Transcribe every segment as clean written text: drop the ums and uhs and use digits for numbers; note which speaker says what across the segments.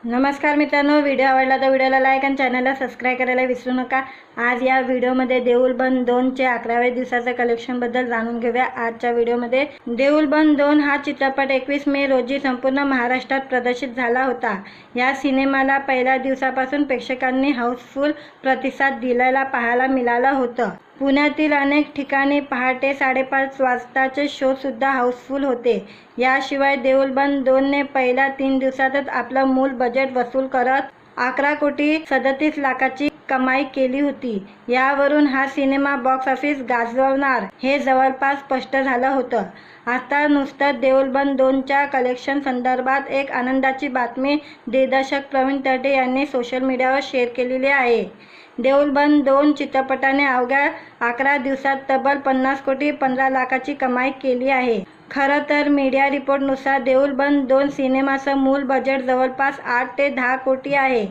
Speaker 1: नमस्कार मित्रांनो, व्हिडिओ आवडला तर व्हिडिओला लाईक आणि चॅनलला सबस्क्राईब करायला विसरू नका। आज या व्हिडिओमध्ये देऊळ बंद 2 चे 11व्या दिवसाच्या कलेक्शनबद्दल जाणून घेऊया। आजच्या व्हिडिओमध्ये देऊळ बंद 2 हा चित्रपट 21 मे रोजी संपूर्ण महाराष्ट्रात प्रदर्शित झाला होता। या सिनेमाला पहिल्या दिवसापासून प्रेक्षकांनी हाऊसफुल प्रतिसाद दिलेला पाहायला मिळाला होता। पुण्यातील अनेक ठिकाणी पहाटे 5:30 वाजताचे शो सुद्धा हाऊसफुल होते। याशिवाय देऊळ बंद 2 ने पहिल्या 3 दिवसातच आपलं मूळ बजेट वसूल करत 11,37,00,000ची कमाई केली होती। यावरून हा सिनेमा बॉक्स ऑफिस गाजवणार हे जवळपास स्पष्ट झालं होतं। आता नुसतं देऊळ बंद 2 च्या कलेक्शन संदर्भात एक आनंदाची बातमी दिग्दर्शक प्रवीण तरडे यांनी सोशल मीडियावर शेअर केलेली आहे। देऊळ बंद 2 चित्रपटाने अवघ्या 11 दिवसात तब्बल 50,15,00,000ची कमाई केली आहे। खरं तर मीडिया रिपोर्टनुसार देऊळ बंद 2 सिनेमाचं मूळ बजेट जवळपास 8 ते 10 कोटी आहे।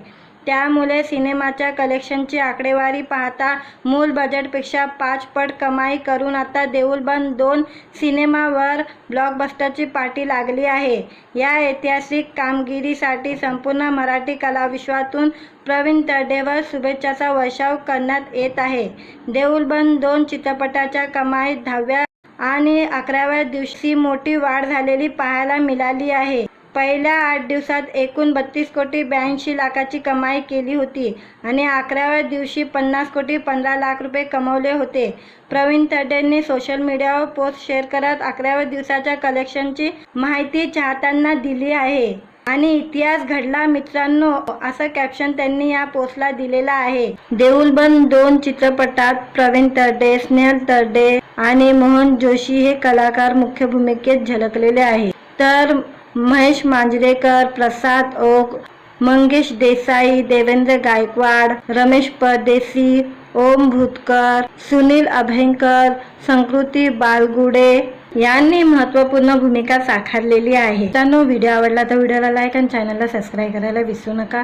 Speaker 1: त्यामुळे सिनेमाच्या कलेक्शनची आकडेवारी पाहता मूळ बजेटपेक्षा 5 पट कमाई करून आता देऊळ बंद 2 सिनेमावर ब्लॉकबस्टरची पार्टी लागली आहे। या ऐतिहासिक कामगिरीसाठी संपूर्ण मराठी कलाविश्वातून प्रवीण तरडेवर शुभेच्छाचा वर्षाव करण्यात येत आहे। देऊळ बंद 2 चित्रपटाच्या कमाईत 10व्या आणि 11व्या दिवशी मोठी वाढ झालेली पाहायला मिळाली आहे। पहिल्या 8 दिवसात एकूण 32,82,00,000ची कमाई केली होती आणि 11व्या दिवशी 50,15,00,000 रुपये कमवले होते। प्रवीण तरडेंनी सोशल मीडियावर पोस्ट शेअर करत 11व्या दिवसाच्या कलेक्शनची माहिती चाहत्यांना दिली आहे। आणि इतिहास घडला मित्रांनो, असं कॅप्शन त्यांनी या पोस्टला दिलेलं आहे। देऊळ बंद 2 चित्रपटात प्रवीण तरडे, स्नेहल तरडे आणि मोहन जोशी हे कलाकार मुख्य भूमिकेत झळकलेले आहेत। तर महेश मांजरेकर, प्रसाद ओक, मंगेश देसाई, देवेंद्र गायकवाड, रमेश परदेशी, ओम भूतकर, सुनील अभ्यंकर, संकृती बालगुडे यांनी महत्त्वपूर्ण भूमिका साकारलेली आहे। मित्रांनो, व्हिडिओ आवडला तर व्हिडिओला लाईक आणि चॅनलला सबस्क्राईब करायला विसरू नका।